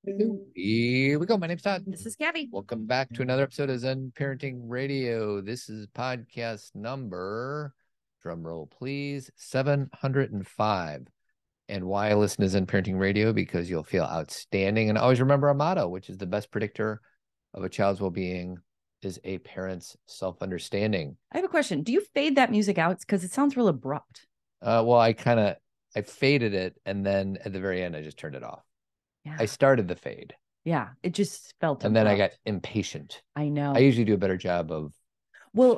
Here we go. My name's Todd. This is Cathy. Welcome back to another episode of Zen Parenting Radio. This is podcast number, drum roll please, 705. And why I listen to Zen Parenting Radio? Because you'll feel outstanding. And always remember our motto, which is the best predictor of a child's well-being is a parent's self-understanding. I have a question. Do you fade that music out? Because it sounds real abrupt. Well, I faded it, and then at the very end, I just turned it off. Yeah. I started the fade. Yeah, it just felt and abrupt. then I got impatient. I know. I usually do a better job of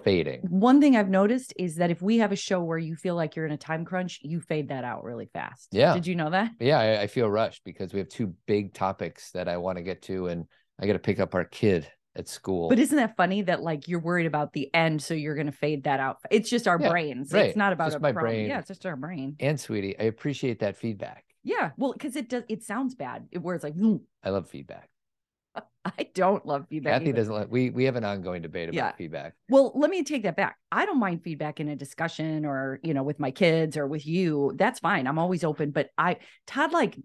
fading. One thing I've noticed is that if we have a show where you feel like you're in a time crunch, you fade that out really fast. Yeah. Did you know that? Yeah, I feel rushed because we have two big topics that I want to get to, and I got to pick up our kid at school. But isn't that funny that like you're worried about the end, so you're going to fade that out? It's just our brains. Right. It's not about just my brain. Yeah, it's just our brain. And sweetie, I appreciate that feedback. Yeah, well, because it sounds bad. Where it's like, I love feedback. I don't love feedback. Cathy doesn't like. We have an ongoing debate about feedback. Well, let me take that back. I don't mind feedback in a discussion or, with my kids or with you. That's fine. I'm always open. But Todd,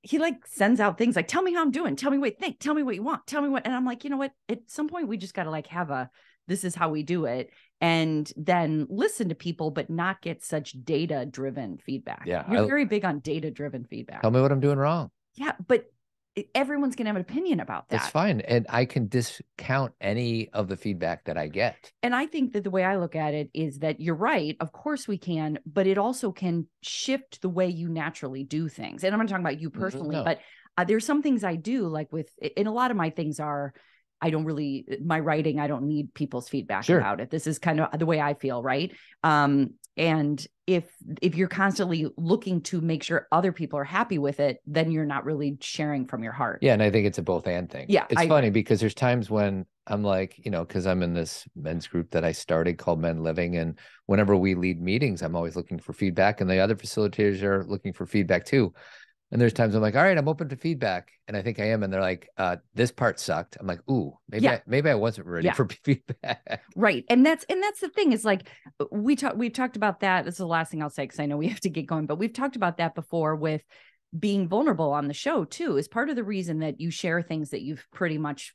he sends out things like, tell me how I'm doing. Tell me what you think. Tell me what you want. Tell me what. And I'm like, you know what? At some point, we just got to have this is how we do it. And then listen to people, but not get such data-driven feedback. Yeah. You're very big on data-driven feedback. Tell me what I'm doing wrong. Yeah, but everyone's going to have an opinion about that. That's fine. And I can discount any of the feedback that I get. And I think that the way I look at it is that you're right. Of course we can, but it also can shift the way you naturally do things. And I'm not talking about you personally, but there's some things I do and a lot of my things are, my writing, I don't need people's feedback about it. This is kind of the way I feel. Right. And if you're constantly looking to make sure other people are happy with it, then you're not really sharing from your heart. Yeah. And I think it's a both and thing. Yeah. It's funny because there's times when I'm like, because I'm in this men's group that I started called Men Living. And whenever we lead meetings, I'm always looking for feedback, and the other facilitators are looking for feedback too. And there's times I'm like, all right, I'm open to feedback. And I think I am. And they're like, this part sucked. I'm like, ooh, maybe I wasn't ready for feedback. Right. And that's the thing is like, we've talked about that. This is the last thing I'll say, because I know we have to get going, but we've talked about that before with being vulnerable on the show too, is part of the reason that you share things that you've pretty much,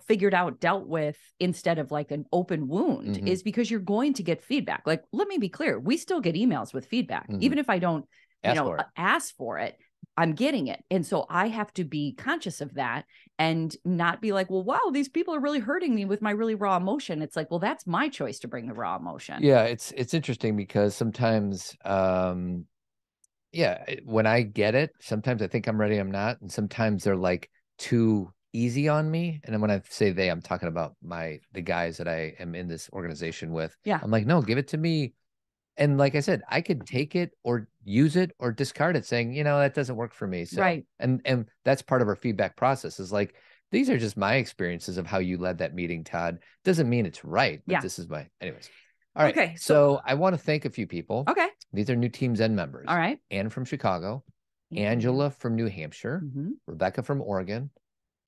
figured out, dealt with, instead of like an open wound, is because you're going to get feedback. Like, let me be clear. We still get emails with feedback, even if I don't, ask for it. I'm getting it. And so I have to be conscious of that and not be like, well, wow, these people are really hurting me with my really raw emotion. It's like, well, that's my choice to bring the raw emotion. Yeah. It's interesting because sometimes, when I get it, sometimes I think I'm ready, I'm not. And sometimes they're like too easy on me. And then when I say they, I'm talking about the guys that I am in this organization with. Yeah. I'm like, no, give it to me. And like I said, I could take it or use it or discard it, saying, that doesn't work for me. So, right. And that's part of our feedback process, is like, these are just my experiences of how you led that meeting, Todd. Doesn't mean it's right, but this is anyways. All right. Okay. So I want to thank a few people. Okay. These are new Team Zen members. All right. Anne from Chicago, Angela from New Hampshire, Rebecca from Oregon,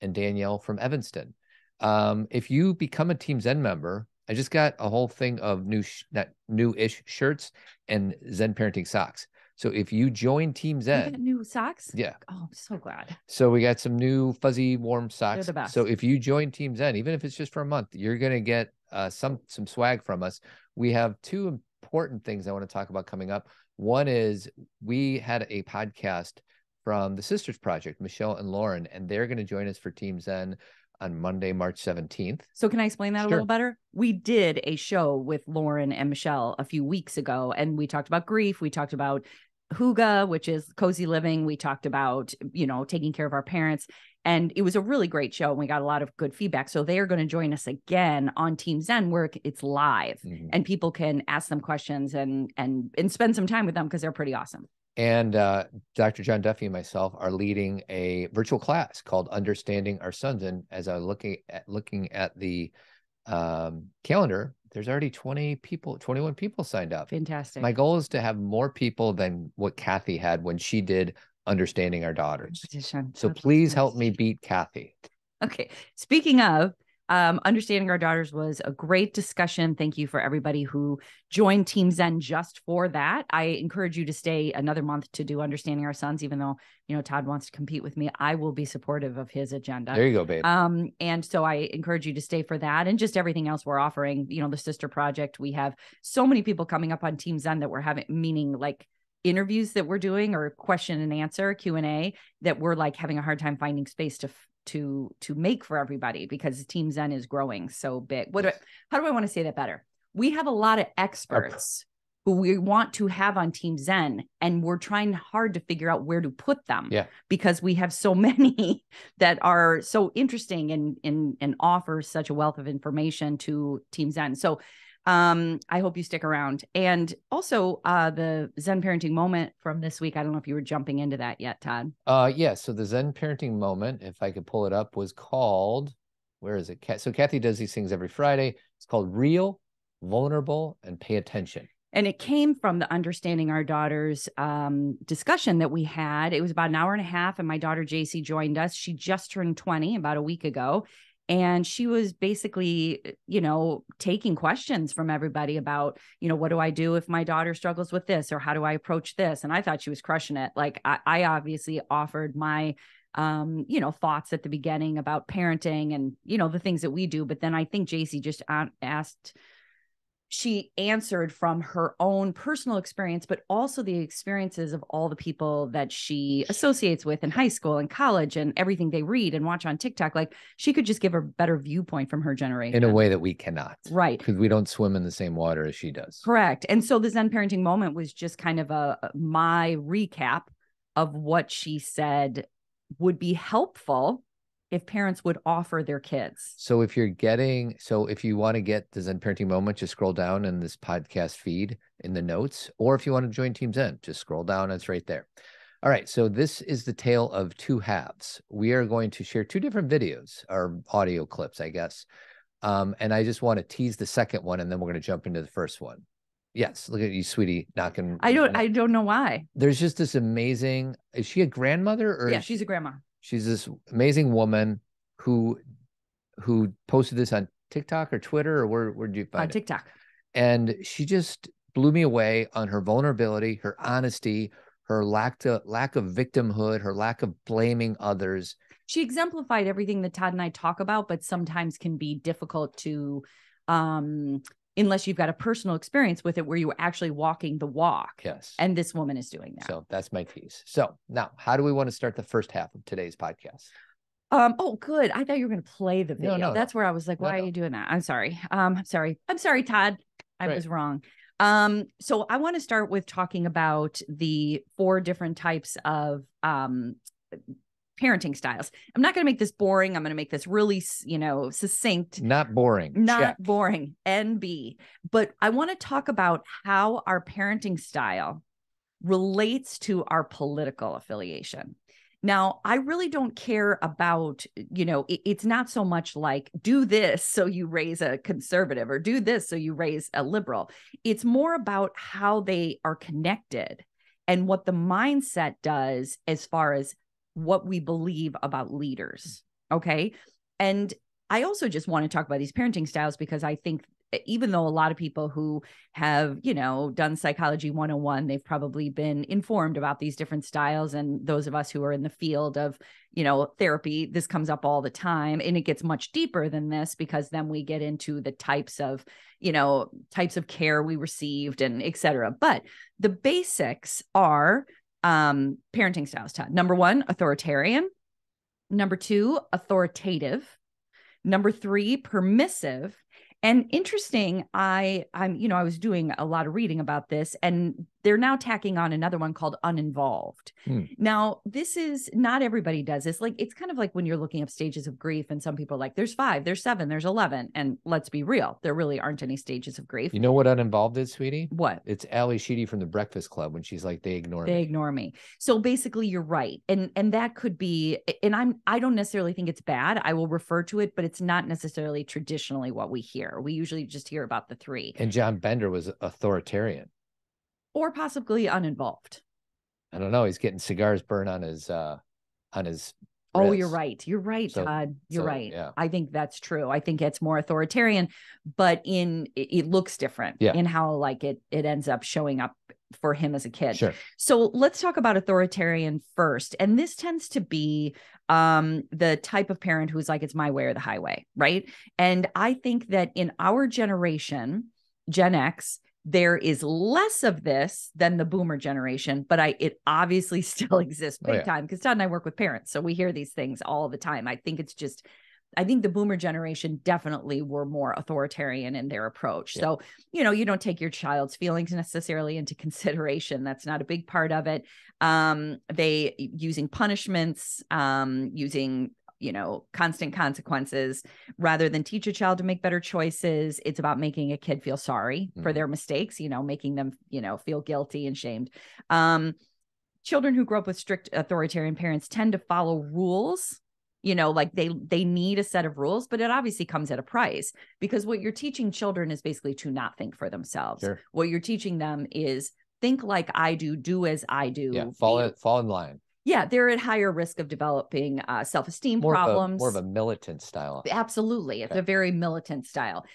and Danielle from Evanston. If you become a Team Zen member, I just got a whole thing of new-ish shirts and Zen parenting socks. So if you join Team Zen, you got new socks. Yeah. Oh, I'm so glad. So we got some new fuzzy warm socks. They're the best. So if you join Team Zen, even if it's just for a month, you're gonna get some swag from us. We have two important things I want to talk about coming up. One is we had a podcast from the Sisters Project, Michelle and Lauren, and they're going to join us for Team Zen on Monday, March 17th. So can I explain that a little better? We did a show with Lauren and Michelle a few weeks ago, and we talked about grief. We talked about Hygge, which is cozy living. We talked about, taking care of our parents. And it was a really great show. And we got a lot of good feedback. So they are going to join us again on Team Zen, where it's live and people can ask them questions and spend some time with them, because they're pretty awesome. And Dr. John Duffy and myself are leading a virtual class called Understanding Our Sons. And as I'm looking at the calendar, there's already 21 people signed up. Fantastic. My goal is to have more people than what Cathy had when she did Understanding Our Daughters. So please help me beat Cathy. Okay. Speaking of, Understanding Our Daughters was a great discussion. Thank you for everybody who joined Team Zen just for that. I encourage you to stay another month to do Understanding Our Sons, even though, Todd wants to compete with me. I will be supportive of his agenda. There you go, babe. And so I encourage you to stay for that and just everything else we're offering, the Sister Project. We have so many people coming up on Team Zen that we're having, meaning like interviews that we're doing or question and answer Q&A, that we're like having a hard time finding space to make for everybody because Team Zen is growing so big. How do I want to say that better? We have a lot of experts who we want to have on Team Zen, and we're trying hard to figure out where to put them. Yeah. Because we have so many that are so interesting and offer such a wealth of information to Team Zen. So I hope you stick around. And also the Zen parenting moment from this week. I don't know if you were jumping into that yet, Todd. Yeah. So the Zen parenting moment, if I could pull it up, was called, where is it? So Cathy does these things every Friday. It's called Real, Vulnerable, and Pay Attention. And it came from the Understanding Our Daughters discussion that we had. It was about an hour and a half, and my daughter JC joined us. She just turned 20 about a week ago. And she was basically, taking questions from everybody about, what do I do if my daughter struggles with this, or how do I approach this? And I thought she was crushing it. Like I obviously offered my, thoughts at the beginning about parenting and, the things that we do. But then I think JC just she answered from her own personal experience, but also the experiences of all the people that she associates with in high school and college and everything they read and watch on TikTok. Like she could just give a better viewpoint from her generation. In a way that we cannot. Right. Because we don't swim in the same water as she does. Correct. And so the Zen parenting moment was just kind of my recap of what she said would be helpful if parents would offer their kids. So if you want to get the Zen parenting moment, just scroll down in this podcast feed in the notes, or if you want to join Team Zen, just scroll down. It's right there. All right. So this is the tale of two halves. We are going to share two different videos or audio clips, I guess. And I just want to tease the second one, and then we're going to jump into the first one. Yes. Look at you, sweetie, knocking. I don't know why. There's just this amazing, is she a grandmother or? Yeah, she's a grandma. She's this amazing woman who posted this on TikTok or Twitter, or where did you find it? On TikTok. And she just blew me away on her vulnerability, her honesty, her lack of victimhood, her lack of blaming others. She exemplified everything that Todd and I talk about, but sometimes can be difficult to, unless you've got a personal experience with it where you were actually walking the walk. Yes. And this woman is doing that. So that's my tease. So now, how do we want to start the first half of today's podcast? Oh, good. I thought you were going to play the video. No. That's where I was like, why are you doing that? I'm sorry. I'm sorry, Todd. I was wrong. So I want to start with talking about the 4 different types of parenting styles. I'm not going to make this boring. I'm going to make this really, succinct. Not boring. Not boring. NB. But I want to talk about how our parenting style relates to our political affiliation. Now, I really don't care about, it's not so much like do this so you raise a conservative or do this so you raise a liberal. It's more about how they are connected and what the mindset does as far as what we believe about leaders. Okay. And I also just want to talk about these parenting styles because I think even though a lot of people who have, done Psychology 101, they've probably been informed about these different styles. And those of us who are in the field of, therapy, this comes up all the time. And it gets much deeper than this because then we get into the types of care we received and et cetera. But the basics are parenting styles, Todd. Number 1, authoritarian. Number 2, authoritative. Number 3, permissive. And interesting, I was doing a lot of reading about this, and they're now tacking on another one called uninvolved. Now, this is not everybody does this. Like, it's kind of like when you're looking up stages of grief, and some people are like, there's 5, there's 7, there's 11. And let's be real, there really aren't any stages of grief. You know what uninvolved is, sweetie? What? It's Ali Sheedy from the Breakfast Club when she's like, they ignore me. So basically, you're right. And that could be, and I don't necessarily think it's bad. I will refer to it, but it's not necessarily traditionally what we hear. We usually just hear about the 3. And John Bender was authoritarian. Or possibly uninvolved. I don't know. He's getting cigars burned on his Oh, you're right. You're right, So- Todd. You're right. Yeah. I think that's true. I think it's more authoritarian, but it looks different in how like it ends up showing up for him as a kid. Sure. So let's talk about authoritarian first. And this tends to be the type of parent who's like, it's my way or the highway, right? And I think that in our generation, Gen X, there is less of this than the boomer generation, but it obviously still exists big time because Todd and I work with parents. So we hear these things all the time. I think the boomer generation definitely were more authoritarian in their approach. Yeah. So, you don't take your child's feelings necessarily into consideration. That's not a big part of it. They using punishments, using constant consequences rather than teach a child to make better choices. It's about making a kid feel sorry for their mistakes, making them, feel guilty and shamed. Children who grow up with strict authoritarian parents tend to follow rules, like they need a set of rules, but it obviously comes at a price because what you're teaching children is basically to not think for themselves. Sure. What you're teaching them is think like I do as I do. Yeah, fall in line. Yeah, they're at higher risk of developing self-esteem problems. More of a militant style. Absolutely. It's a very militant style.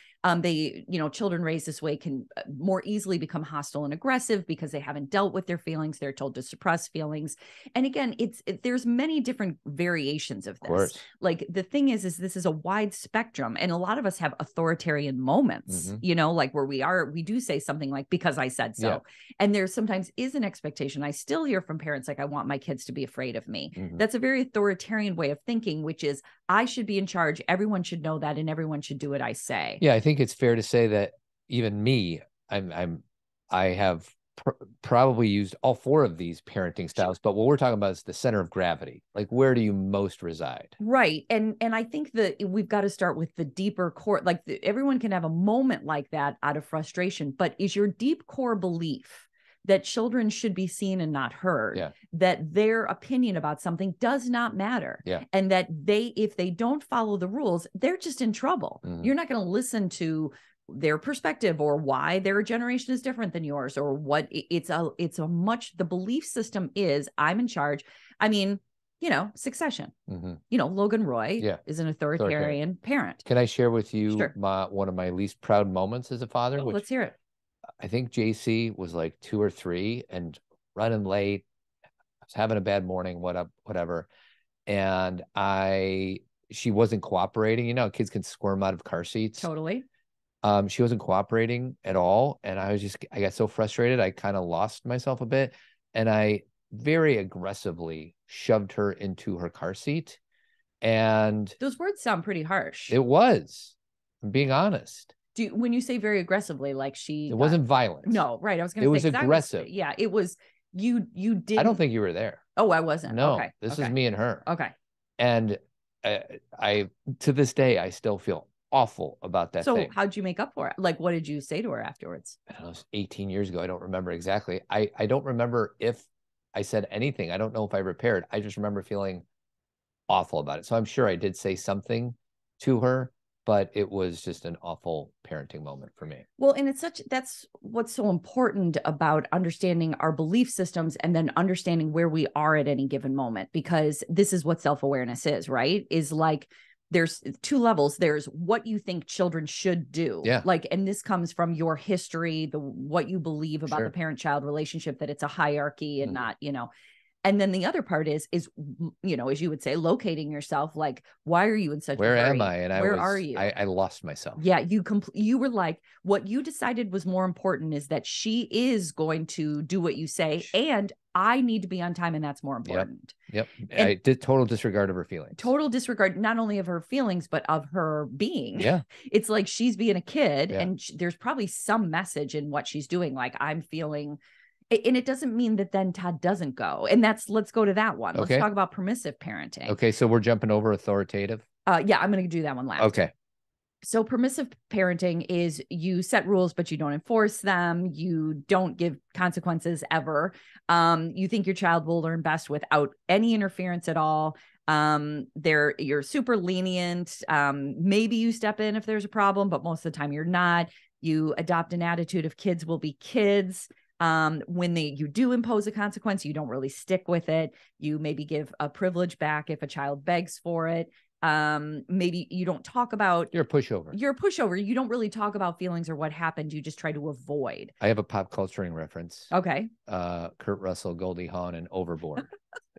Children raised this way can more easily become hostile and aggressive because they haven't dealt with their feelings. They're told to suppress feelings. And again, there's many different variations of this. Of course. Like the thing is this is a wide spectrum. And a lot of us have authoritarian moments, like where we do say something like, because I said so. Yeah. And there sometimes is an expectation. I still hear from parents like, I want my kids to be afraid of me. Mm-hmm. That's a very authoritarian way of thinking, which is I should be in charge. Everyone should know that. And everyone should do what I say. Yeah, I think it's fair to say that even me, I have probably used all four of these parenting styles, but what we're talking about is the center of gravity. Like, where do you most reside? Right. And I think that we've got to start with the deeper core. Like everyone can have a moment like that out of frustration, but is your deep core belief that children should be seen and not heard, that their opinion about something does not matter, and that if they don't follow the rules, they're just in trouble. Mm-hmm. You're not going to listen to their perspective or why their generation is different than yours or what the belief system is I'm in charge. I mean, Succession, Logan Roy is an authoritarian parent. Can I share with you one of my least proud moments as a father? Let's hear it. I think JC was like 2 or 3 and running late. I was having a bad morning, whatever. And she wasn't cooperating. Kids can squirm out of car seats. Totally. She wasn't cooperating at all. And I got so frustrated. I kind of lost myself a bit. And I very aggressively shoved her into her car seat. And those words sound pretty harsh. It was. I'm being honest. When you say very aggressively, like it wasn't violent. No, right. I was going to say it was aggressive. Yeah, it was. You did. I don't think you were there. Oh, I wasn't. No, okay. This is me and her. Okay. And I to this day, I still feel awful about that thing. So how'd you make up for it? Like, what did you say to her afterwards? I don't know. It was 18 years ago. I don't remember exactly. I don't remember if I said anything. I don't know if I repaired. I just remember feeling awful about it. So I'm sure I did say something to her, but it was just an awful parenting moment for me. Well, and that's what's so important about understanding our belief systems and then understanding where we are at any given moment, because this is what self-awareness is, right? Is like, there's 2 levels. There's what you think children should do. Yeah. Like, and this comes from your history, what you believe about the parent-child relationship, that it's a hierarchy and not, And then the other part is, as you would say, locating yourself. Like, why are you in such a hurry? Where am I? And where are you? I lost myself. Yeah, you were like, what you decided was more important is that she is going to do what you say, and I need to be on time, and that's more important. Yep. I did total disregard of her feelings. Total disregard, not only of her feelings, but of her being. Yeah. It's like she's being a kid, and there's probably some message in what she's doing. Like, I'm feeling. And it doesn't mean that then Todd doesn't go. And let's go to that one. Okay. Let's talk about permissive parenting. Okay. So we're jumping over authoritative. Yeah, I'm going to do that one last. Okay. So permissive parenting is you set rules, but you don't enforce them. You don't give consequences ever. You think your child will learn best without any interference at all. You're super lenient. Maybe you step in if there's a problem, but most of the time you're not. You adopt an attitude of kids will be kids. When you do impose a consequence, you don't really stick with it. You maybe give a privilege back if a child begs for it. Maybe you don't talk about. You're a pushover. You don't really talk about feelings or what happened. You just try to avoid. I have a pop culturing reference. Okay. Kurt Russell, Goldie Hawn, and Overboard.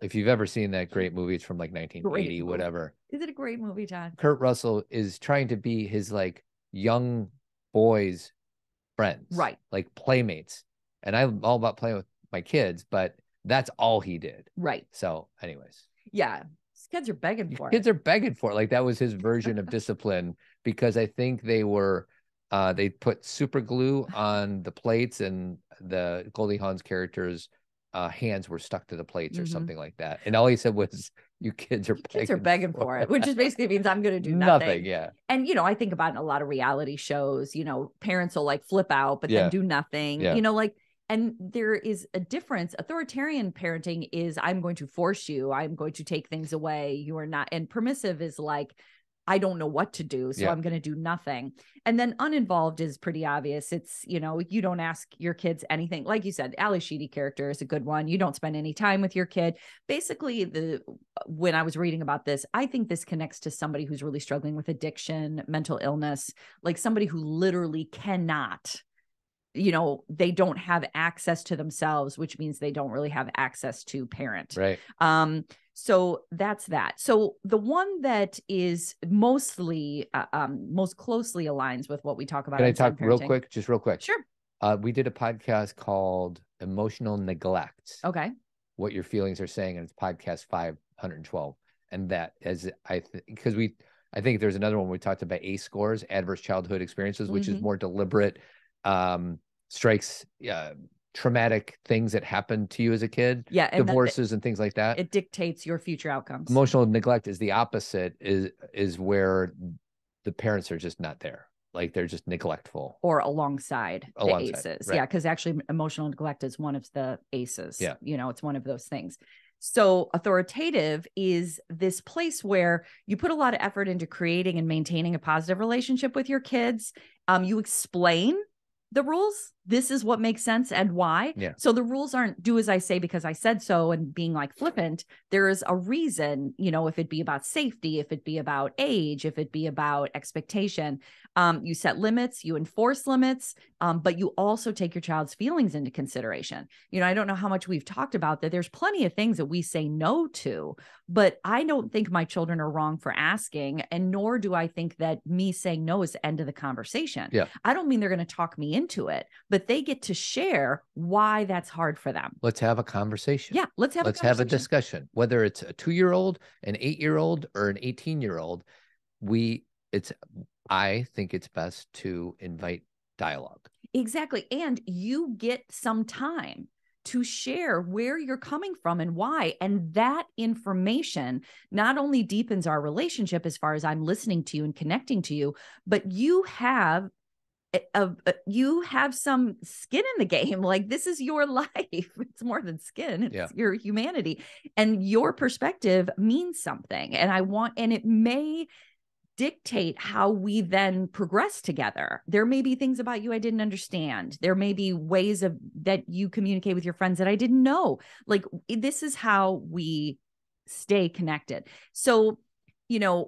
If you've ever seen that great movie, it's from like 1980, whatever. Is it a great movie, Todd? Kurt Russell is trying to be his like young boys' friends, right? Like playmates. And I'm all about playing with my kids, but that's all he did. Right. So anyways. Yeah. Kids are begging for it. Kids are begging for it. Like that was his version of discipline, because I think they put super glue on the plates, and the Goldie Hawn's character's hands were stuck to the plates or something like that. And all he said was, you kids are begging for it, which just basically means I'm going to do nothing. Yeah. And, I think about in a lot of reality shows, parents will like flip out, but then do nothing, and there is a difference. Authoritarian parenting is, I'm going to force you. I'm going to take things away. You are not. And permissive is like, I don't know what to do, so I'm going to do nothing. And then uninvolved is pretty obvious. It's, you don't ask your kids anything. Like you said, Ali Sheedy character is a good one. You don't spend any time with your kid. Basically, when I was reading about this, I think this connects to somebody who's really struggling with addiction, mental illness, like somebody who literally cannot, they don't have access to themselves, which means they don't really have access to parent. Right. So that's that. So the one that is mostly, most closely aligns with what we talk about. Can I talk real quick? Just real quick. Sure. We did a podcast called Emotional Neglect. Okay. What your feelings are saying, and it's podcast 512. And that as I think there's another one we talked about ACE scores, adverse childhood experiences, which is more deliberate, strikes, traumatic things that happened to you as a kid, divorces and things like that. It dictates your future outcomes. Emotional neglect is the opposite, is where the parents are just not there. Like they're just neglectful. Or alongside the ACEs. Right. Yeah, because actually emotional neglect is one of the ACEs. Yeah. It's one of those things. So authoritative is this place where you put a lot of effort into creating and maintaining a positive relationship with your kids. You explain the rules. This is what makes sense and why. Yeah. So the rules aren't do as I say because I said so and being like flippant. There is a reason, if it be about safety, if it be about age, if it be about expectation. You set limits, you enforce limits, but you also take your child's feelings into consideration. I don't know how much we've talked about that. There's plenty of things that we say no to, but I don't think my children are wrong for asking, and nor do I think that me saying no is the end of the conversation. Yeah. I don't mean they're going to talk me into it, but they get to share why that's hard for them. Let's have a conversation. Yeah, let's have a discussion. Whether it's a 2-year-old, an 8-year-old, or an 18-year-old, I think it's best to invite dialogue. Exactly. And you get some time to share where you're coming from and why. And that information not only deepens our relationship as far as I'm listening to you and connecting to you, but you have some skin in the game. Like, this is your life. It's more than skin. It's your humanity, and your perspective means something. And it may dictate how we then progress together. There may be things about you I didn't understand. There may be ways that you communicate with your friends that I didn't know. Like, this is how we stay connected. So,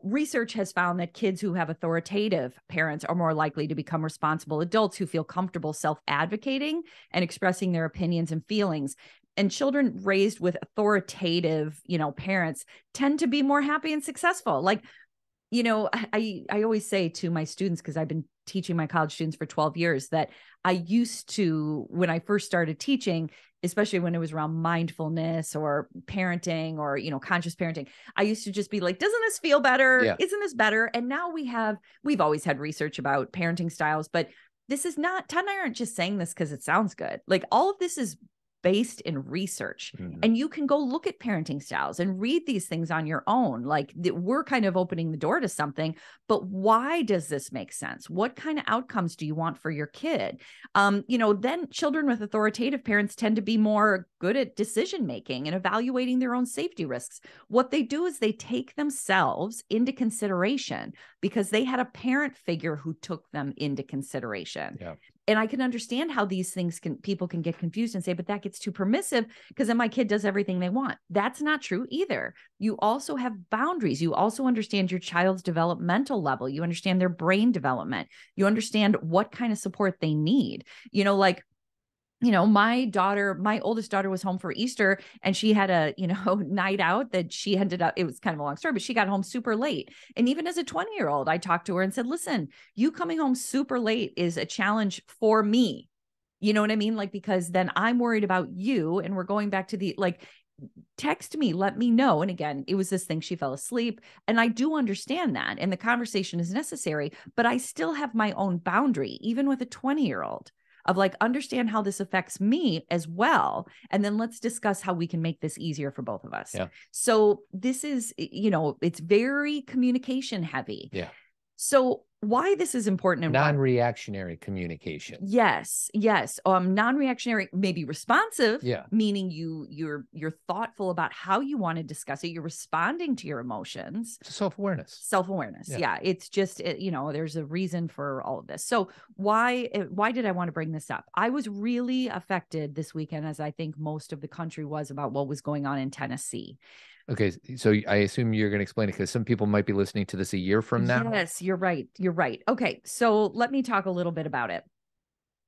research has found that kids who have authoritative parents are more likely to become responsible adults who feel comfortable self-advocating and expressing their opinions and feelings. And children raised with authoritative, parents tend to be more happy and successful. Like, I always say to my students, because I've been teaching my college students for 12 years, that I used to, when I first started teaching, especially when it was around mindfulness or parenting or, conscious parenting, I used to just be like, doesn't this feel better? Yeah. Isn't this better? And now we've always had research about parenting styles, but this is not, Todd and I aren't just saying this because it sounds good. Like, all of this is based in research, and you can go look at parenting styles and read these things on your own. Like, we're kind of opening the door to something, but why does this make sense? What kind of outcomes do you want for your kid? Then children with authoritative parents tend to be more good at decision-making and evaluating their own safety risks. What they do is they take themselves into consideration because they had a parent figure who took them into consideration. Yeah. And I can understand how these things people can get confused and say, but that gets too permissive because then my kid does everything they want. That's not true either. You also have boundaries. You also understand your child's developmental level. You understand their brain development. You understand what kind of support they need. My oldest daughter was home for Easter and she had a, night out that she ended up, it was kind of a long story, but she got home super late. And even as a 20-year-old, I talked to her and said, listen, you coming home super late is a challenge for me. You know what I mean? Because then I'm worried about you and we're going back to text me, let me know. And again, it was this thing, she fell asleep. And I do understand that. And the conversation is necessary, but I still have my own boundary, even with a 20-year-old. Of understand how this affects me as well. And then let's discuss how we can make this easier for both of us. Yeah. So this is, it's very communication heavy. Yeah. So why this is important and non-reactionary communication. Yes. Non-reactionary, maybe responsive. Yeah. Meaning you're thoughtful about how you want to discuss it. You're responding to your emotions. Self-awareness. Yeah. It's just, there's a reason for all of this. So why did I want to bring this up? I was really affected this weekend, as I think most of the country was, about what was going on in Tennessee. Okay, so I assume you're going to explain it because some people might be listening to this a year from now. Yes, you're right. Okay, so let me talk a little bit about it.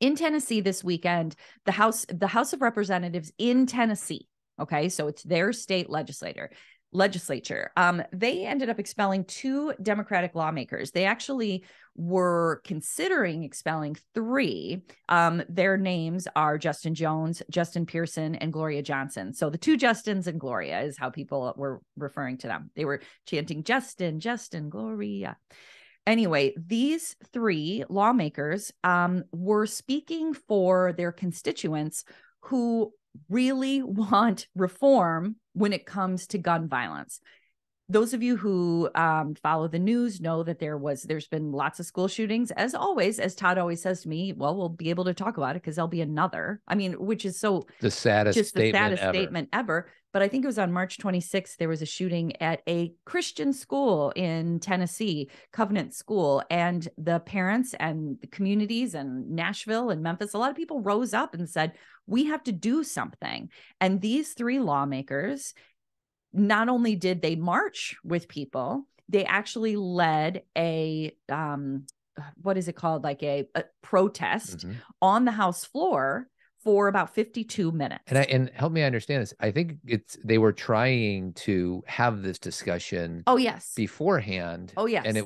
In Tennessee this weekend, the House of Representatives in Tennessee, okay, so it's their state legislature, they ended up expelling 2 Democratic lawmakers. They actually were considering expelling 3. Their names are Justin Jones, Justin Pearson, and Gloria Johnson. So the 2 Justins and Gloria is how people were referring to them. They were chanting Justin, Gloria. Anyway, these 3 lawmakers were speaking for their constituents who really want reform when it comes to gun violence. Those of you who follow the news know that there's been lots of school shootings. As always, as Todd always says to me, well, we'll be able to talk about it because there'll be another. I mean, which is the saddest statement ever. But I think it was on March 26th, there was a shooting at a Christian school in Tennessee, Covenant School, and the parents and the communities and Nashville and Memphis, a lot of people rose up and said, we have to do something. And these 3 lawmakers, not only did they march with people, they actually led a what is it called? A protest on the House floor for about 52 minutes. And help me understand this. I think they were trying to have this discussion. Oh, yes. Beforehand. Oh, yes. And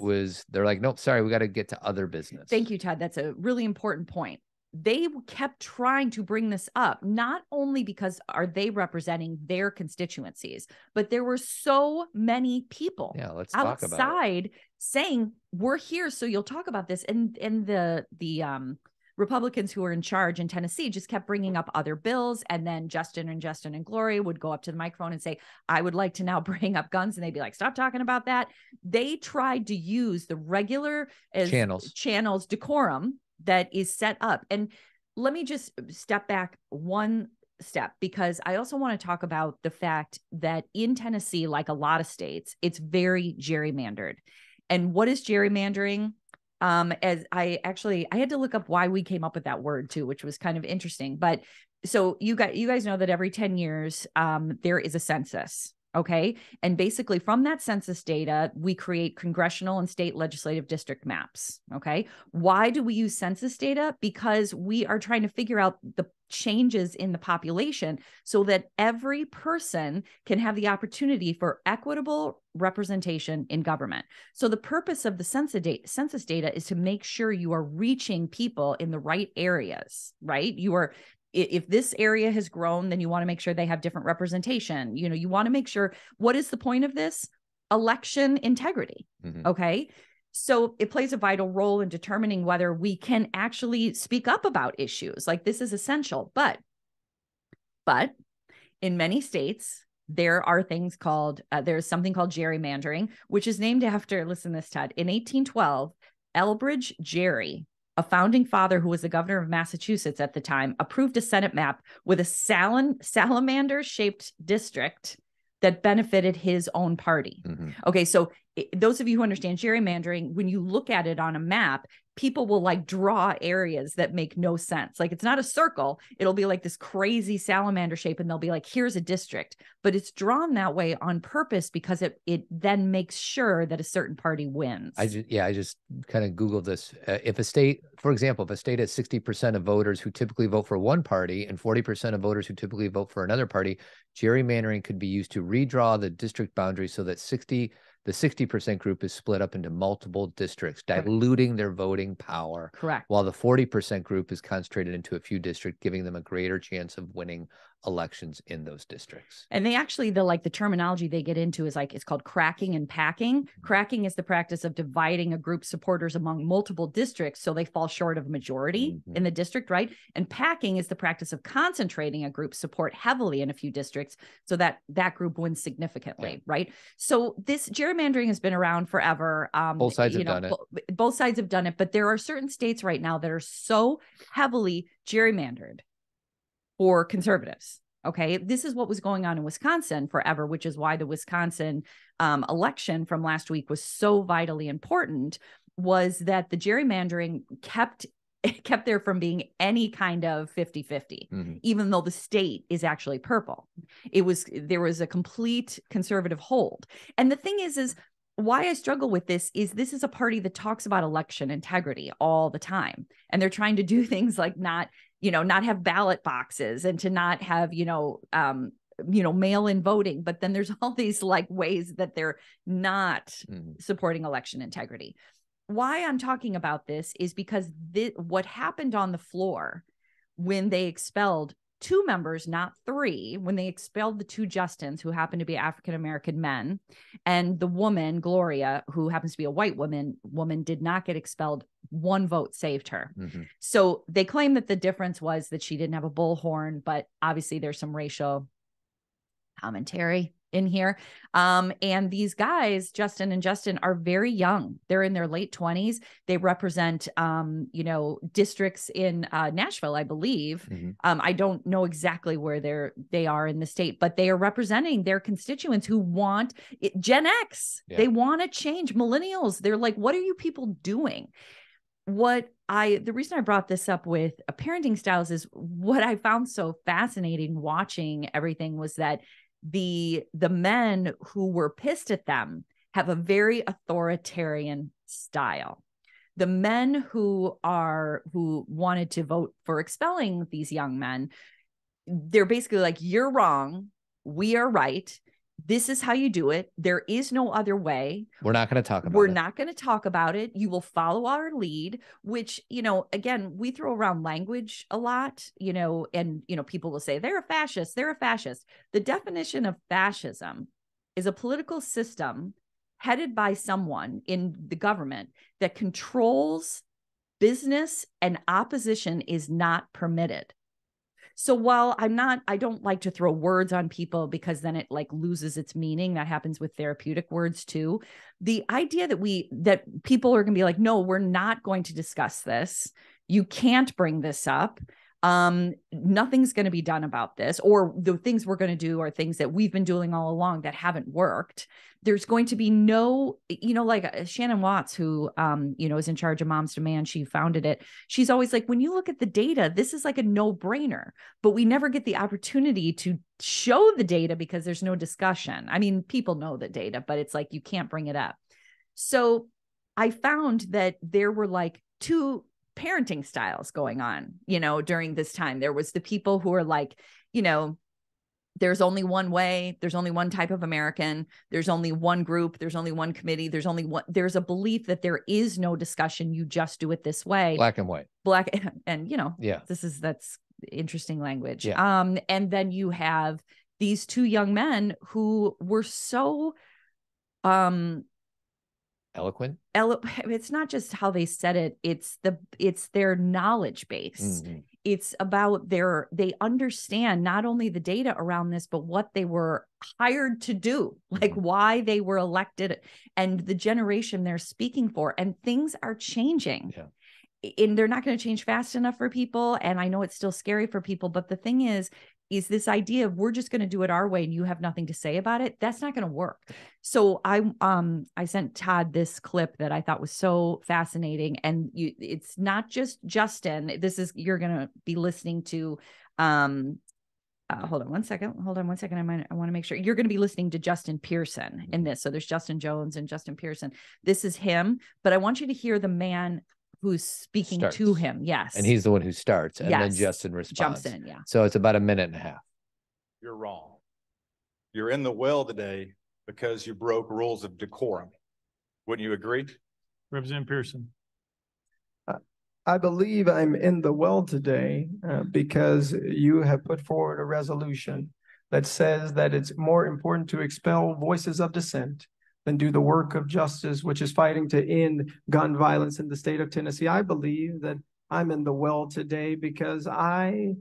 they're like, nope, sorry, we got to get to other business. Thank you, Todd. That's a really important point. They kept trying to bring this up, not only because are they representing their constituencies, but there were so many people outside saying, we're here, so you'll talk about this. And the Republicans who were in charge in Tennessee just kept bringing up other bills. And then Justin and Gloria would go up to the microphone and say, I would like to now bring up guns. And they'd be like, stop talking about that. They tried to use the regular channels decorum that is set up. And let me just step back one step, because I also want to talk about the fact that in Tennessee, like a lot of states, it's very gerrymandered. And what is gerrymandering? As I had to look up why we came up with that word too, which was kind of interesting. But so you guys know that every 10 years, there is a census. Okay. And basically from that census data, we create congressional and state legislative district maps. Okay. Why do we use census data? Because we are trying to figure out the changes in the population so that every person can have the opportunity for equitable representation in government. So the purpose of the census data is to make sure you are reaching people in the right areas, right? If this area has grown, then you want to make sure they have different representation. You want to make sure, what is the point of this? Election integrity. Okay. So it plays a vital role in determining whether we can actually speak up about issues. Like, this is essential. But in many states, there are things called, there's something called gerrymandering, which is named after, listen to this, Todd, in 1812, Elbridge Gerry, a founding father who was the governor of Massachusetts at the time, approved a Senate map with a salamander-shaped district that benefited his own party. Okay, so those of you who understand gerrymandering, when you look at it on a map, people will like draw areas that make no sense. Like it's not a circle. It'll be like this crazy salamander shape. And they'll be like, here's a district, but it's drawn that way on purpose because it then makes sure that a certain party wins. I just kind of Googled this. If a state, for example, if a state has 60% of voters who typically vote for one party and 40% of voters who typically vote for another party, gerrymandering could be used to redraw the district boundaries so that the 60% group is split up into multiple districts, diluting their voting power. Correct. While the 40% group is concentrated into a few districts, giving them a greater chance of winning elections in those districts. And they actually, the terminology they get into is like, it's called cracking and packing. Cracking is the practice of dividing a group's supporters among multiple districts so they fall short of a majority in the district, right? And packing is the practice of concentrating a group's support heavily in a few districts so that that group wins significantly, right? So this gerrymandering has been around forever. Both sides have done it. Both sides have done it, but there are certain states right now that are so heavily gerrymandered for conservatives. Okay. This is what was going on in Wisconsin forever, which is why the Wisconsin election from last week was so vitally important, was that the gerrymandering kept there from being any kind of 50-50, even though the state is actually purple. There was a complete conservative hold. And the thing is why I struggle with this is a party that talks about election integrity all the time. And they're trying to do things like not have ballot boxes and to not have, mail-in voting. But then there's all these like ways that they're not supporting election integrity. Why I'm talking about this is because what happened on the floor when they expelled 2 members, not 3, when they expelled the 2 Justins who happened to be African-American men, and the woman, Gloria, who happens to be a white woman did not get expelled. 1 vote saved her. So they claim that the difference was that she didn't have a bullhorn, but obviously there's some racial commentary in here. And these guys, Justin and Justin, are very young. They're in their late 20s. They represent, districts in Nashville, I believe. I don't know exactly where they are in the state, but they are representing their constituents who want Gen X. Yeah. They want to change. Millennials. They're like, what are you people doing? The reason I brought this up with parenting styles is what I found so fascinating watching everything was that the men who were pissed at them have a very authoritarian style. The men who wanted to vote for expelling these young men, they're basically like, you're wrong. We are right. This is how you do it. There is no other way. We're not going to talk about it. We're not going to talk about it. You will follow our lead, which, again, we throw around language a lot, and, people will say they're a fascist. They're a fascist. The definition of fascism is a political system headed by someone in the government that controls business and opposition is not permitted. So while I don't like to throw words on people because then it like loses its meaning. That happens with therapeutic words too. The idea that people are going to be like, no, we're not going to discuss this. You can't bring this up. Nothing's going to be done about this, or the things we're going to do are things that we've been doing all along that haven't worked. There's going to be no, like Shannon Watts, who, is in charge of Moms Demand. She founded it. She's always like, when you look at the data, this is like a no-brainer, but we never get the opportunity to show the data because there's no discussion. I mean, people know the data, but it's like, you can't bring it up. So I found that there were like 2 parenting styles going on, during this time. There was the people who are like, there's only one way, there's only one type of American, there's only one group, there's only one committee, there's a belief that there is no discussion, you just do it this way. Black and white. And yeah, that's interesting language. Yeah. And then you have these 2 young men who were so eloquent. It's not just how they said it. It's their knowledge base. It's about they understand not only the data around this, but what they were hired to do, like why they were elected and the generation they're speaking for. And things are changing. Yeah. And they're not going to change fast enough for people. And I know it's still scary for people, but the thing is, is this idea of we're just going to do it our way and you have nothing to say about it. That's not going to work. So I sent Todd this clip that I thought was so fascinating. And it's not just Justin. You're going to be listening to, hold on one second. I want to make sure you're going to be listening to Justin Pearson in this. So there's Justin Jones and Justin Pearson. This is him, but I want you to hear the man who's speaking to him. Yes. And he's the one who starts, and then Justin responds. Jumps in. Yeah. So it's about a minute and a half. You're wrong. You're in the well today because you broke rules of decorum. Wouldn't you agree? Representative Pearson. I believe I'm in the well today because you have put forward a resolution that says that it's more important to expel voices of dissent than do the work of justice, which is fighting to end gun violence in the state of Tennessee. I believe that I'm in the well today because I,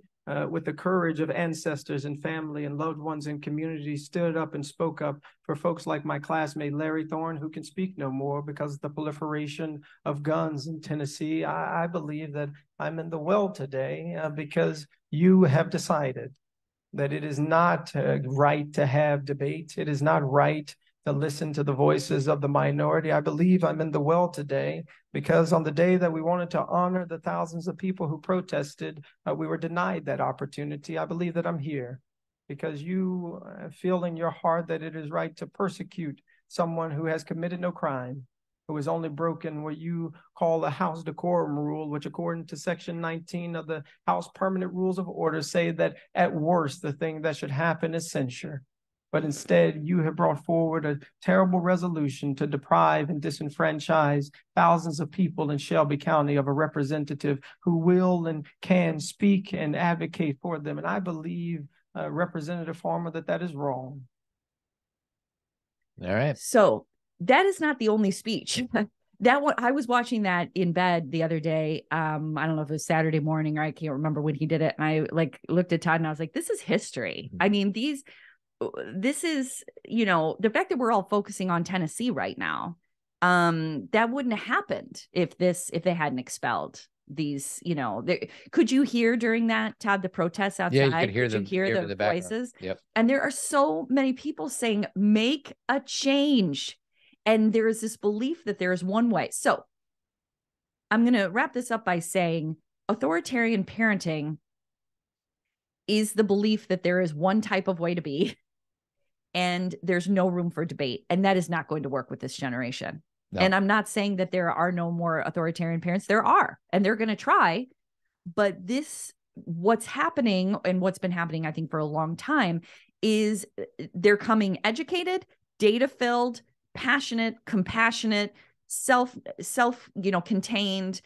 with the courage of ancestors and family and loved ones and community, stood up and spoke up for folks like my classmate Larry Thorne, who can speak no more because of the proliferation of guns in Tennessee. I believe that I'm in the well today because you have decided that it is not right to have debate. It is not right to listen to the voices of the minority. I believe I'm in the well today because on the day that we wanted to honor the thousands of people who protested, we were denied that opportunity. I believe that I'm here because you feel in your heart that it is right to persecute someone who has committed no crime, who has only broken what you call the House decorum rule, which according to Section 19 of the House Permanent Rules of Order say that at worst, the thing that should happen is censure. But instead, you have brought forward a terrible resolution to deprive and disenfranchise thousands of people in Shelby County of a representative who will and can speak and advocate for them. And I believe, Representative Farmer, that is wrong. All right. So that is not the only speech. That one, I was watching that in bed the other day. I don't know if it was Saturday morning or I can't remember when he did it. And I looked at Todd and I was like, this is history. I mean, this is, the fact that we're all focusing on Tennessee right now, that wouldn't have happened if they hadn't expelled these, could you hear during that, Todd, the protests outside? Yeah, you could hear the voices. Yep. And there are so many people saying, make a change. And there is this belief that there is one way. So I'm going to wrap this up by saying authoritarian parenting is the belief that there is one type of way to be and there's no room for debate. And that is not going to work with this generation. No. And I'm not saying that there are no more authoritarian parents. There are, and they're going to try. But what's happening and what's been happening, I think, for a long time is they're coming educated, data-filled, passionate, compassionate, contained,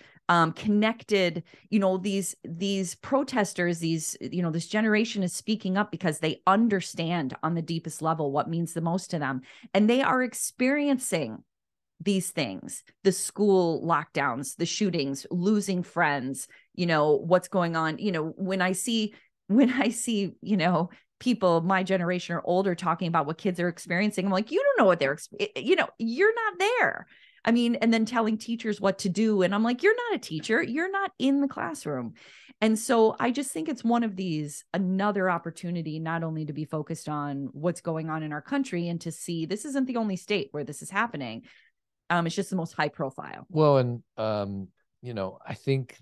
connected. These protesters, this generation is speaking up because they understand on the deepest level what means the most to them, and they are experiencing these things: the school lockdowns, the shootings, losing friends, what's going on. When I see people my generation or older talking about what kids are experiencing, I'm like, you don't know what you're not there. I mean, and then telling teachers what to do. And I'm like, you're not a teacher. You're not in the classroom. And so I just think it's another opportunity, not only to be focused on what's going on in our country and to see this isn't the only state where this is happening. It's just the most high profile. Well, and, I think,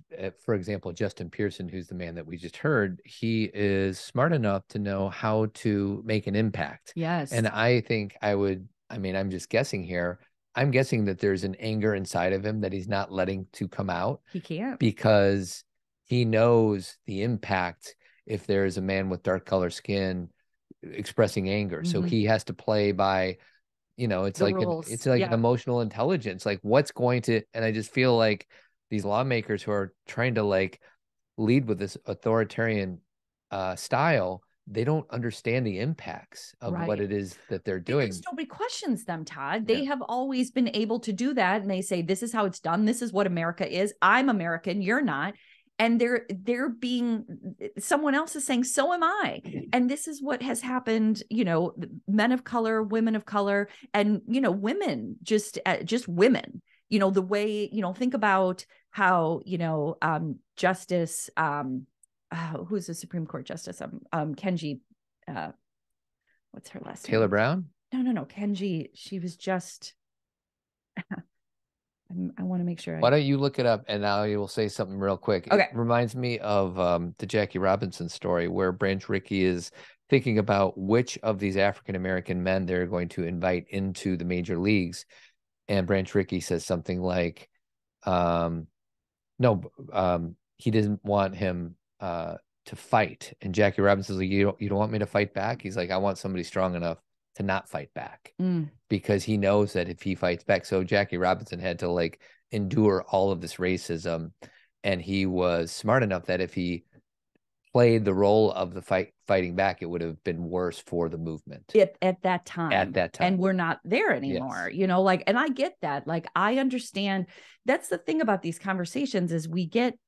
for example, Justin Pearson, who's the man that we just heard, he is smart enough to know how to make an impact. Yes. And I think I'm just guessing here. I'm guessing that there's an anger inside of him that he's not letting to come out. He can't. Because he knows the impact if there's a man with dark color skin expressing anger. Mm-hmm. So he has to play by, it's like an emotional intelligence, like what's going to, and I just feel like these lawmakers who are trying to lead with this authoritarian style, they don't understand the impacts of what it is that they're doing. Because nobody questions them, Todd. They have always been able to do that. And they say, this is how it's done. This is what America is. I'm American. You're not. And they're being, someone else is saying, so am I. And this is what has happened, men of color, women of color, and, women, just women, the way, think about how, Justice, who's the Supreme Court Justice? Kenji, what's her last Taylor name? Brown? No. Kenji, she was just, I want to make sure. Why don't you look it up and now you will say something real quick. Okay. It reminds me of the Jackie Robinson story where Branch Rickey is thinking about which of these African-American men they're going to invite into the major leagues. And Branch Rickey says something like, he didn't want him to fight. And Jackie Robinson's like, you don't want me to fight back? He's like, I want somebody strong enough to not fight back, because he knows that if he fights back. So Jackie Robinson had to like endure all of this racism, and he was smart enough that if he played the role of the fighting back, it would have been worse for the movement at that time. And we're not there anymore, yes. Like, and I get that. Like, I understand. That's the thing about these conversations is we get,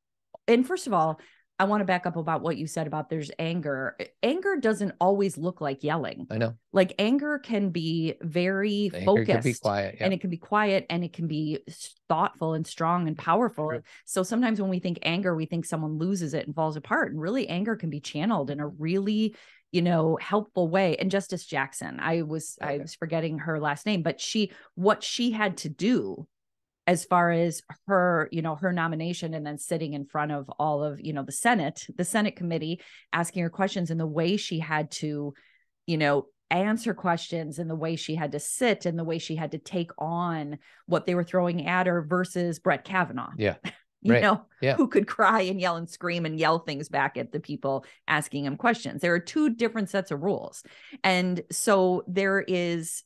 and first of all, I want to back up about what you said about there's anger. Anger doesn't always look like yelling. I know. Like, anger can be very focused. It can be quiet, and it can be quiet, and it can be thoughtful and strong and powerful. True. So sometimes when we think anger, we think someone loses it and falls apart. And really, anger can be channeled in a really, helpful way. And Justice Jackson, I was forgetting her last name, but what she had to do as far as her, her nomination, and then sitting in front of all of, the Senate committee, asking her questions, and the way she had to, answer questions, and the way she had to sit, and the way she had to take on what they were throwing at her versus Brett Kavanaugh. Yeah. Who could cry and yell and scream and yell things back at the people asking him questions. There are two different sets of rules. And so there is,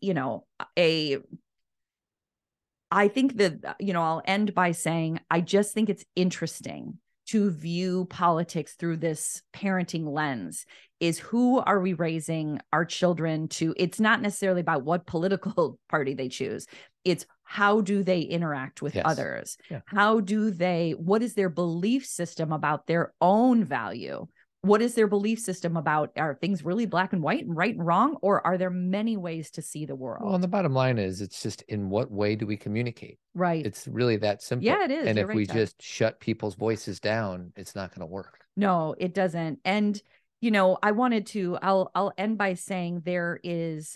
I think that, I'll end by saying, I just think it's interesting to view politics through this parenting lens. Is who are we raising our children to? It's not necessarily about what political party they choose. It's how do they interact with others? Yeah. What is their belief system about their own value? What is their belief system about, are things really black and white and right and wrong? Or are there many ways to see the world? Well, and the bottom line is, it's just, in what way do we communicate? Right. It's really that simple. Yeah, it is. And You're if right, we Todd. just shut people's voices down, it's not going to work. No, it doesn't. And, I wanted to, I'll end by saying there is,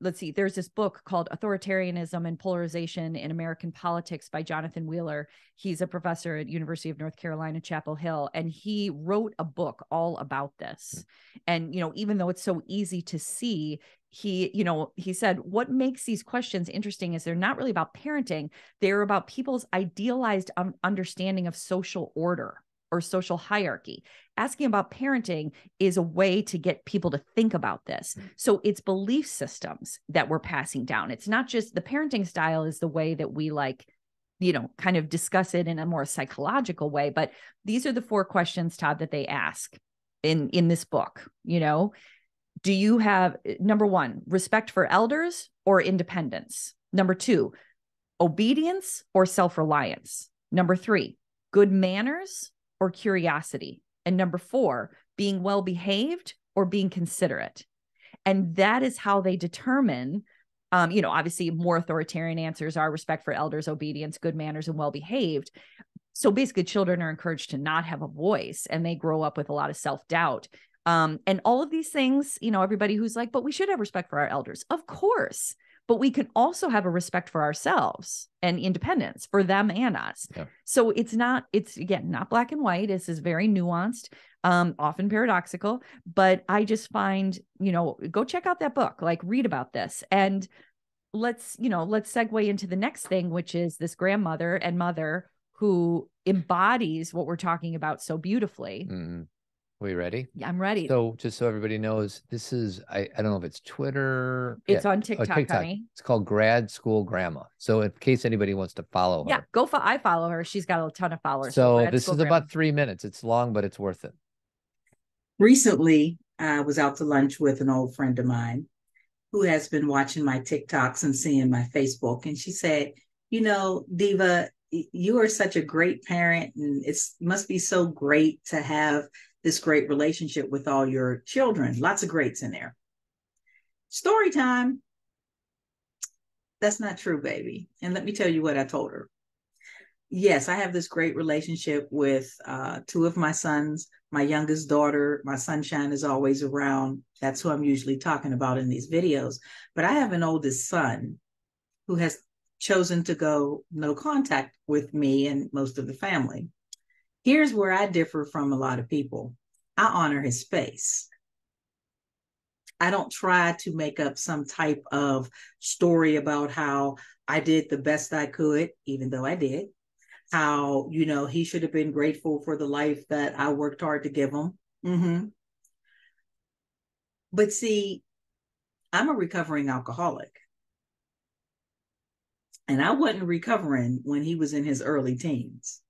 let's see, there's this book called Authoritarianism and Polarization in American Politics by Jonathan Wheeler. He's a professor at University of North Carolina, Chapel Hill, and he wrote a book all about this. And, even though it's so easy to see, he said, what makes these questions interesting is they're not really about parenting. They're about people's idealized understanding of social order or social hierarchy. Asking about parenting is a way to get people to think about this. So it's belief systems that we're passing down. It's not just the parenting style is the way that we kind of discuss it in a more psychological way. But these are the 4 questions, Todd, that they ask in this book. Do you have, number 1, respect for elders or independence? Number 2, obedience or self-reliance? Number 3, good manners or curiosity? And number 4, being well-behaved or being considerate. And that is how they determine, obviously more authoritarian answers are respect for elders, obedience, good manners, and well-behaved. So basically children are encouraged to not have a voice, and they grow up with a lot of self-doubt. And all of these things, everybody who's like, but we should have respect for our elders. Of course. But we can also have a respect for ourselves and independence for them and us. Yeah. So it's again, not black and white. This is very nuanced, often paradoxical, but I just find, go check out that book, read about this. And let's segue into the next thing, which is this grandmother and mother who embodies what we're talking about so beautifully. Mm-hmm. Are we ready? Yeah, I'm ready. So just so everybody knows, this is, I don't know if it's Twitter. It's on TikTok, honey. It's called Grad School Grandma. So in case anybody wants to follow her. Yeah, I follow her. She's got a ton of followers. So this is about 3 minutes. It's long, but it's worth it. Recently, I was out to lunch with an old friend of mine who has been watching my TikToks and seeing my Facebook. And she said, Diva, you are such a great parent, and it must be so great to have this great relationship with all your children. Lots of greats in there. Story time. That's not true, baby. And let me tell you what I told her. Yes, I have this great relationship with two of my sons. My youngest daughter, my sunshine, is always around. That's who I'm usually talking about in these videos. But I have an oldest son who has chosen to go no contact with me and most of the family. Here's where I differ from a lot of people. I honor his space. I don't try to make up some type of story about how I did the best I could, even though I did. How, he should have been grateful for the life that I worked hard to give him. Mm-hmm. But see, I'm a recovering alcoholic. And I wasn't recovering when he was in his early teens.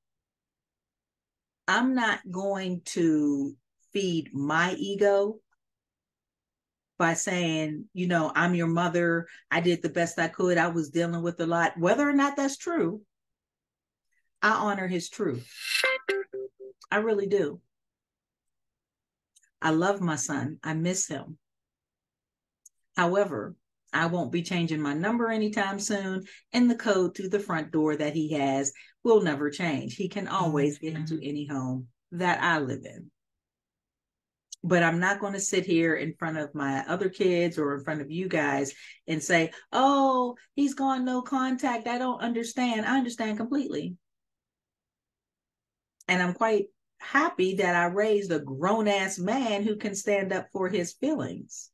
I'm not going to feed my ego by saying, I'm your mother. I did the best I could. I was dealing with a lot. Whether or not that's true, I honor his truth. I really do. I love my son. I miss him. However, I won't be changing my number anytime soon, and the code to the front door that he has will never change. He can always get into any home that I live in. But I'm not going to sit here in front of my other kids or in front of you guys and say, oh, he's gone no contact. I don't understand. I understand completely. And I'm quite happy that I raised a grown-ass man who can stand up for his feelings.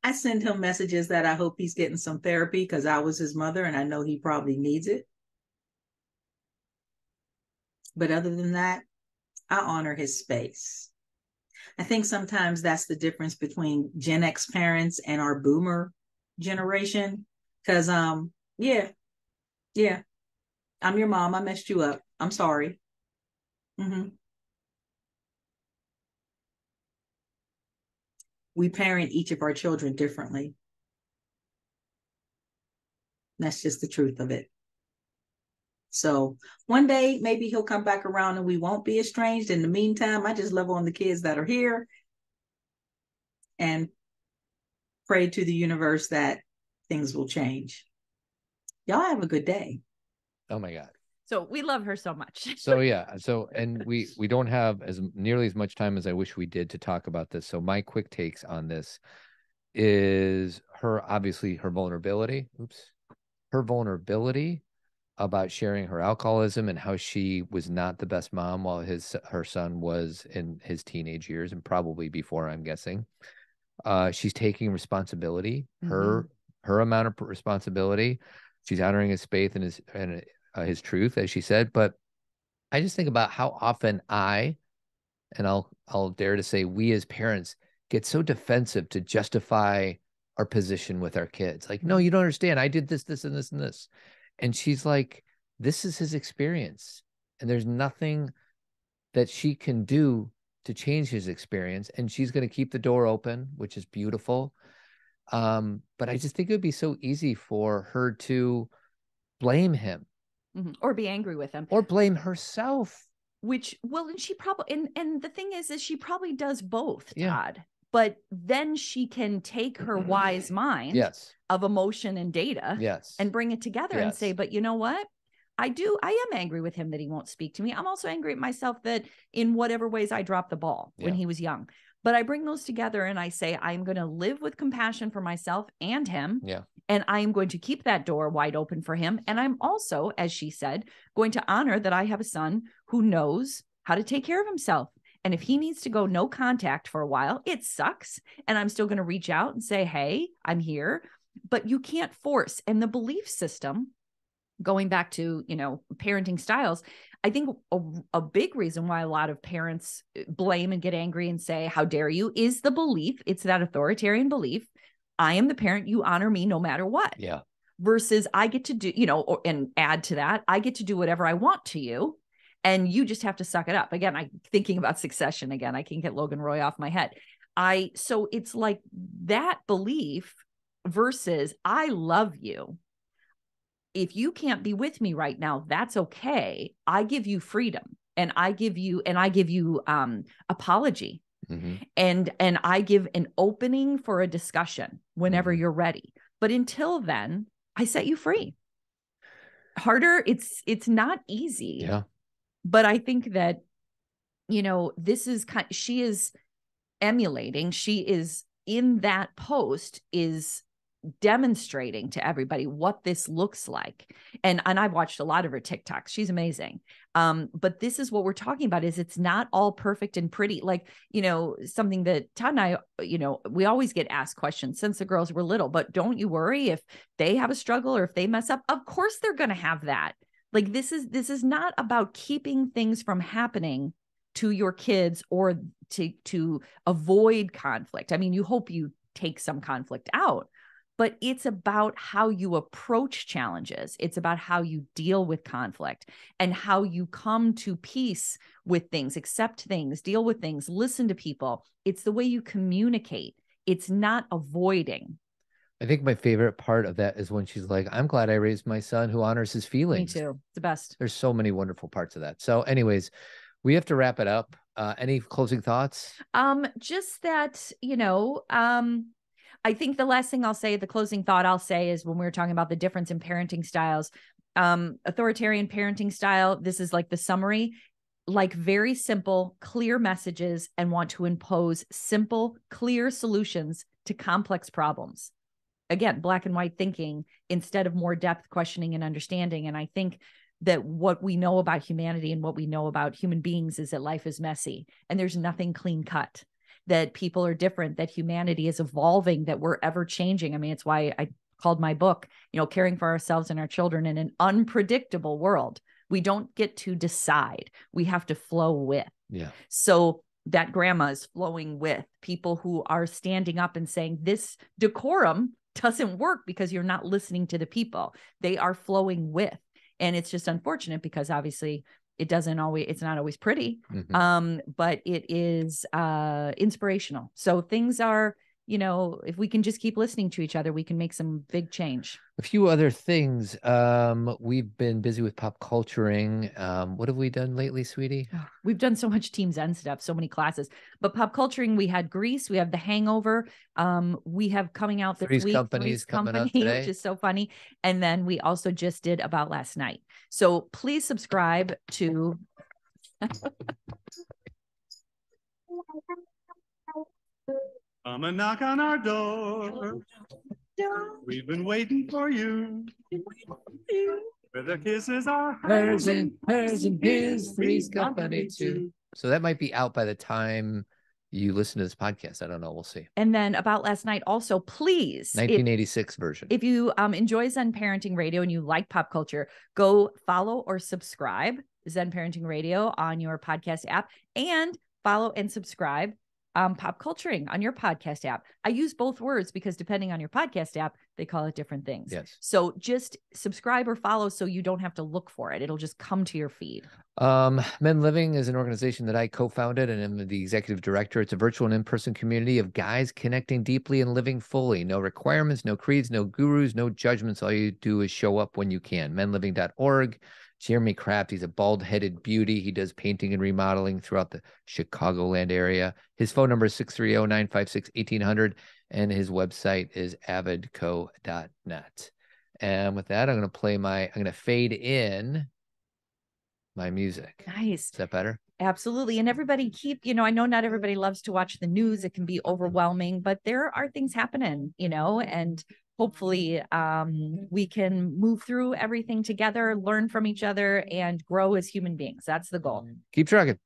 I send him messages that I hope he's getting some therapy because I was his mother and I know he probably needs it. But other than that, I honor his space. I think sometimes that's the difference between Gen X parents and our boomer generation. Because, yeah, I'm your mom. I messed you up. I'm sorry. Mm-hmm. We parent each of our children differently. That's just the truth of it. So one day, maybe he'll come back around and we won't be estranged. In the meantime, I just love on the kids that are here and pray to the universe that things will change. Y'all have a good day. Oh my God. So we love her so much. So yeah. So, and we don't have nearly as much time as I wish we did to talk about this. So my quick takes on this is obviously her vulnerability. Her vulnerability about sharing her alcoholism and how she was not the best mom while her son was in his teenage years and probably before, I'm guessing. She's taking responsibility, her amount of responsibility. She's honoring his faith and his truth, as she said. But I just think about how often I'll dare to say we as parents get so defensive to justify our position with our kids. Like, no, you don't understand. I did this, this, and this, and this. And she's like, this is his experience. And there's nothing that she can do to change his experience. And she's going to keep the door open, which is beautiful. But I just think it would be so easy for her to blame him. Or be angry with him. Or blame herself. And she probably, and the thing is she probably does both, Yeah. Todd. But then she can take her wise mind of emotion and data and bring it together and say, but you know what? I am angry with him that he won't speak to me. I'm also angry at myself that in whatever ways I dropped the ball when he was young. But I bring those together and I say, I'm going to live with compassion for myself and him. Yeah. And I am going to keep that door wide open for him. And I'm also, as she said, going to honor that I have a son who knows how to take care of himself. And if he needs to go no contact for a while, it sucks. And I'm still going to reach out and say, hey, I'm here. But you can't force. And the belief system, going back to, parenting styles, I think a big reason why a lot of parents blame and get angry and say, how dare you, is the belief. It's that authoritarian belief. I am the parent. You honor me no matter what. Yeah. Versus I get to do, and add to that, I get to do whatever I want to you. And you just have to suck it up. Again, I'm thinking about Succession again. I can't get Logan Roy off my head. So it's like that belief versus I love you. If you can't be with me right now, that's okay. I give you freedom and I give you apology. And I give an opening for a discussion whenever you're ready. But until then, I set you free. harder. It's not easy. Yeah. But I think that, you know, this is she is emulating, she is in that post is demonstrating to everybody what this looks like. And I've watched a lot of her TikToks. She's amazing. But this is what we're talking about, is it's not all perfect and pretty. Like, you know, something that Todd and I, you know, we always get asked questions since the girls were little, but don't you worry if they have a struggle or if they mess up. Of course they're going to have that. Like, this is not about keeping things from happening to your kids or to avoid conflict. I mean, you hope you take some conflict out, but it's about how you approach challenges. It's about how you deal with conflict and how you come to peace with things, accept things, deal with things, listen to people. It's the way you communicate. It's not avoiding. I think my favorite part of that is when she's like, I'm glad I raised my son who honors his feelings. Me too. It's the best. There's so many wonderful parts of that. So anyways, we have to wrap it up. Any closing thoughts? Just that, you know, I think the last thing I'll say, the closing thought I'll say, is when we were talking about the difference in parenting styles, authoritarian parenting style, this is like the summary, like very simple, clear messages, and want to impose simple, clear solutions to complex problems. Again, black and white thinking instead of more depth questioning and understanding. And I think that what we know about humanity and what we know about human beings is that life is messy and there's nothing clean cut, that people are different, that humanity is evolving, that we're ever changing. I mean, it's why I called my book, you know, Caring for Ourselves and Our Children in an Unpredictable World. We don't get to decide. We have to flow with. Yeah. So that grandma is flowing with people who are standing up and saying this decorum doesn't work because you're not listening to the people. They are flowing with. And it's just unfortunate because obviously it's not always pretty, but it is inspirational. So things are, you know, if we can just keep listening to each other, we can make some big change. A few other things. We've been busy with pop culturing. What have we done lately, sweetie? We've done so much Team Zen stuff, so many classes. But pop culturing, we had Grease, we have The Hangover. We have coming out this week, Three's Company, today, which is so funny. And then we also just did About Last Night. So please subscribe to. Come and knock on our door. We've been waiting for you. Where the kisses are hers and his, Three's Company too. So that might be out by the time you listen to this podcast. I don't know. We'll see. And then About Last Night also, please. 1986 version. If you enjoy Zen Parenting Radio and you like pop culture, go follow or subscribe Zen Parenting Radio on your podcast app, and follow and subscribe Pop Culturing on your podcast app. I use both words because depending on your podcast app, they call it different things. Yes. So just subscribe or follow so you don't have to look for it. It'll just come to your feed. Men Living is an organization that I co-founded and am the executive director. It's a virtual and in-person community of guys connecting deeply and living fully. No requirements, no creeds, no gurus, no judgments. All you do is show up when you can. menliving.org. Jeremy Kraft, he's a bald-headed beauty. He does painting and remodeling throughout the Chicagoland area. His phone number is 630-956-1800, and his website is avidco.net. And with that, I'm going to fade in my music. Nice. Is that better? Absolutely. And everybody I know not everybody loves to watch the news. It can be overwhelming, but there are things happening, and hopefully we can move through everything together, learn from each other, and grow as human beings. That's the goal. Keep trucking.